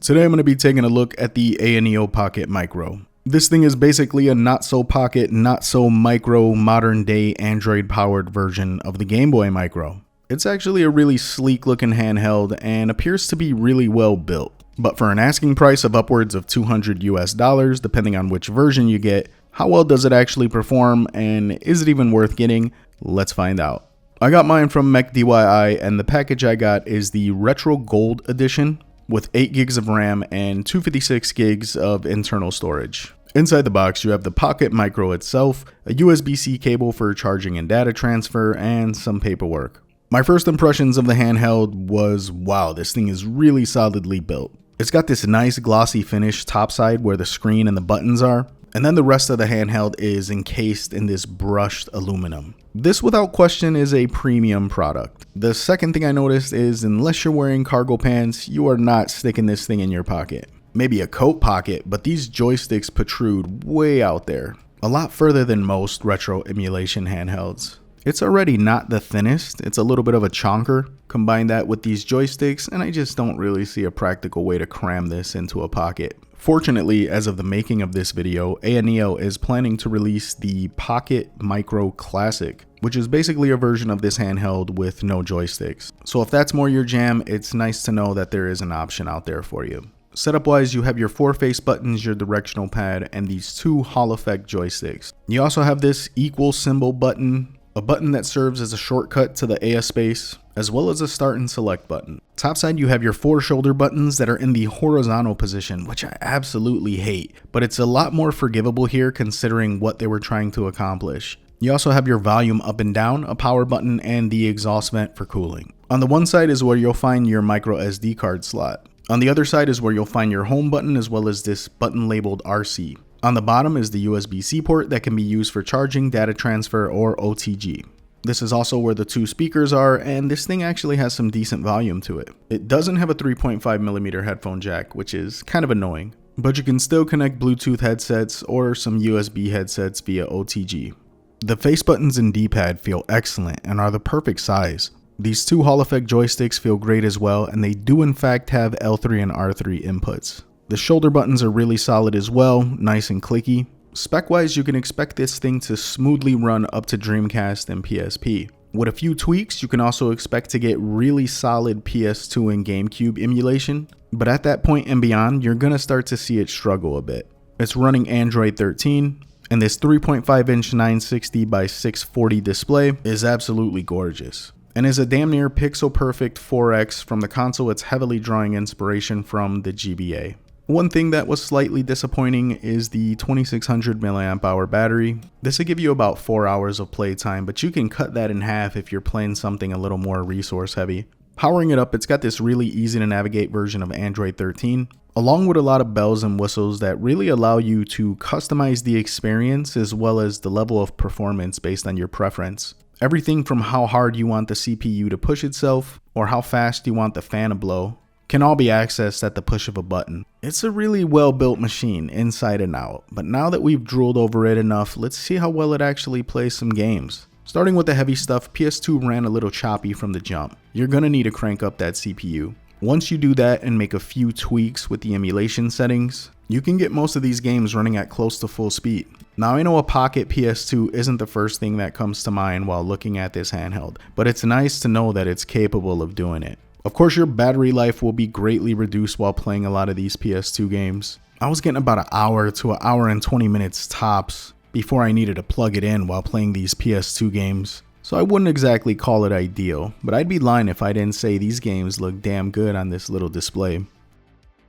Today I'm going to be taking a look at the Ayaneo Pocket Micro. This thing is basically a not so pocket, not so micro, modern day Android powered version of the Game Boy Micro. It's actually a really sleek looking handheld and appears to be really well built. But for an asking price of upwards of $200 US, depending on which version you get, how well does it actually perform and is it even worth getting? Let's find out. I got mine from MechDIY and the package I got is the Retro Gold Edition with 8 gigs of RAM and 256 gigs of internal storage. Inside the box, you have the Pocket Micro itself, a USB-C cable for charging and data transfer, and some paperwork. My first impressions of the handheld was, wow, this thing is really solidly built. It's got this nice glossy finish topside where the screen and the buttons are, and then the rest of the handheld is encased in this brushed aluminum. This without question is a premium product. The second thing I noticed is unless you're wearing cargo pants, you are not sticking this thing in your pocket. Maybe a coat pocket, but these joysticks protrude way out there. A lot further than most retro emulation handhelds. It's already not the thinnest, it's a little bit of a chonker. Combine that with these joysticks and I just don't really see a practical way to cram this into a pocket. Fortunately, as of the making of this video, Ayaneo is planning to release the Pocket Micro Classic, which is basically a version of this handheld with no joysticks. So if that's more your jam, it's nice to know that there is an option out there for you. Setup wise, you have your 4 face buttons, your directional pad, and these 2 Hall effect joysticks. You also have this equal symbol button, a button that serves as a shortcut to the AS space, as well as a start and select button. Topside, you have your 4 shoulder buttons that are in the horizontal position, which I absolutely hate, but it's a lot more forgivable here considering what they were trying to accomplish. You also have your volume up and down, a power button, and the exhaust vent for cooling. On the one side is where you'll find your micro SD card slot. On the other side is where you'll find your home button as well as this button labeled RC. On the bottom is the USB-C port that can be used for charging, data transfer, or OTG. This is also where the 2 speakers are, and this thing actually has some decent volume to it. It doesn't have a 3.5mm headphone jack, which is kind of annoying, but you can still connect Bluetooth headsets or some USB headsets via OTG. The face buttons and D-pad feel excellent and are the perfect size. These 2 Hall effect joysticks feel great as well, and they do in fact have L3 and R3 inputs. The shoulder buttons are really solid as well, nice and clicky. Spec-wise, you can expect this thing to smoothly run up to Dreamcast and PSP. With a few tweaks, you can also expect to get really solid PS2 and GameCube emulation, but at that point and beyond, you're gonna start to see it struggle a bit. It's running Android 13, and this 3.5-inch 960 by 640 display is absolutely gorgeous, and is a damn near pixel perfect 4X from the console. It's heavily drawing inspiration from the GBA. One thing that was slightly disappointing is the 2600 mAh battery. This will give you about 4 hours of playtime, but you can cut that in half if you're playing something a little more resource heavy. Powering it up, it's got this really easy to navigate version of Android 13, along with a lot of bells and whistles that really allow you to customize the experience as well as the level of performance based on your preference. Everything from how hard you want the CPU to push itself or how fast you want the fan to blow can all be accessed at the push of a button. It's a really well built machine inside and out, but now that we've drooled over it enough, let's see how well it actually plays some games. Starting with the heavy stuff, PS2 ran a little choppy from the jump. You're gonna need to crank up that CPU. Once you do that and make a few tweaks with the emulation settings, you can get most of these games running at close to full speed. Now I know a Pocket PS2 isn't the first thing that comes to mind while looking at this handheld, but it's nice to know that it's capable of doing it. Of course, your battery life will be greatly reduced while playing a lot of these PS2 games. I was getting about an hour to an hour and 20 minutes tops before I needed to plug it in while playing these PS2 games. So I wouldn't exactly call it ideal, but I'd be lying if I didn't say these games look damn good on this little display.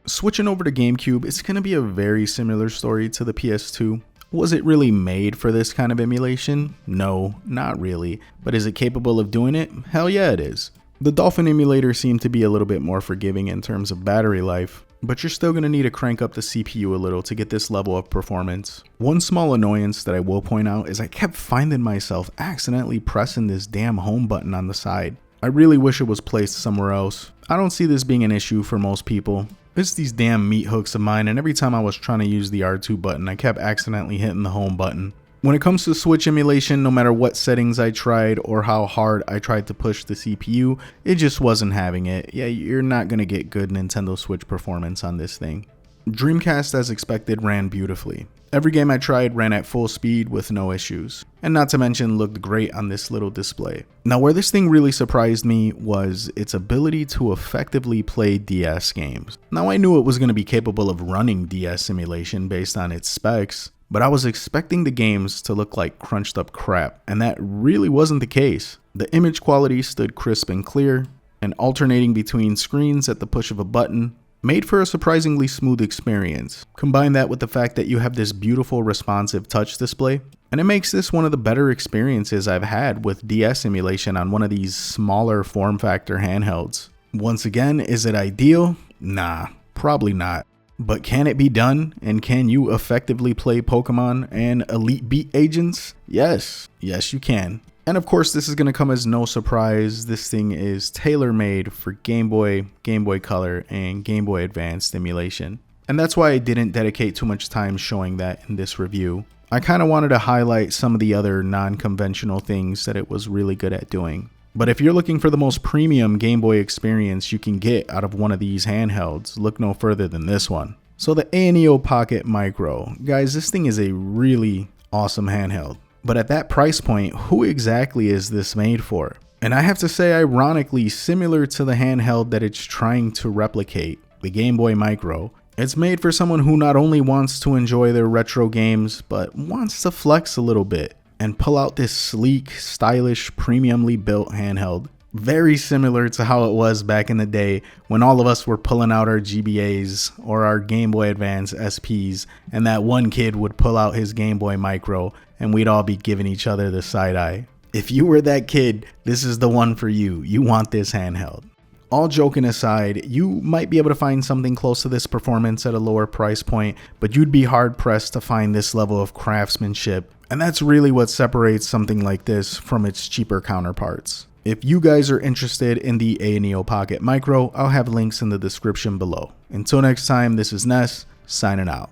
Switching over to GameCube, it's going to be a very similar story to the PS2. Was it really made for this kind of emulation? No, not really. But is it capable of doing it? Hell yeah, it is. The Dolphin emulator seemed to be a little bit more forgiving in terms of battery life, but you're still going to need to crank up the CPU a little to get this level of performance. One small annoyance that I will point out is I kept finding myself accidentally pressing this damn home button on the side. I really wish it was placed somewhere else. I don't see this being an issue for most people. It's these damn meat hooks of mine, and every time I was trying to use the R2 button, I kept accidentally hitting the home button. When it comes to Switch emulation, no matter what settings I tried or how hard I tried to push the CPU, it just wasn't having it. Yeah, you're not going to get good Nintendo Switch performance on this thing. Dreamcast, as expected, ran beautifully. Every game I tried ran at full speed with no issues, and not to mention looked great on this little display. Now, where this thing really surprised me was its ability to effectively play DS games. Now, I knew it was going to be capable of running DS simulation based on its specs, but I was expecting the games to look like crunched up crap, and that really wasn't the case. The image quality stood crisp and clear, and alternating between screens at the push of a button made for a surprisingly smooth experience. Combine that with the fact that you have this beautiful responsive touch display, and it makes this one of the better experiences I've had with DS emulation on one of these smaller form factor handhelds. Once again, is it ideal? Nah, probably not. But can it be done? And can you effectively play Pokemon and Elite Beat agents? Yes, you can. And of course, this is going to come as no surprise. This thing is tailor-made for Game Boy, Game Boy Color, and Game Boy Advance emulation. And that's why I didn't dedicate too much time showing that in this review. I kind of wanted to highlight some of the other non-conventional things that it was really good at doing. But if you're looking for the most premium Game Boy experience you can get out of one of these handhelds, look no further than this one. So the Ayaneo Pocket Micro. Guys, this thing is a really awesome handheld. But at that price point, who exactly is this made for? And I have to say, ironically, similar to the handheld that it's trying to replicate, the Game Boy Micro, it's made for someone who not only wants to enjoy their retro games, but wants to flex a little bit and pull out this sleek, stylish, premiumly built handheld. Very similar to how it was back in the day when all of us were pulling out our GBAs or our Game Boy Advance SPs, and that one kid would pull out his Game Boy Micro and we'd all be giving each other the side eye. If you were that kid, this is the one for you. You want this handheld. All joking aside, you might be able to find something close to this performance at a lower price point, but you'd be hard pressed to find this level of craftsmanship, and that's really what separates something like this from its cheaper counterparts. If you guys are interested in the Ayaneo Pocket Micro, I'll have links in the description below. Until next time, this is Ness, signing out.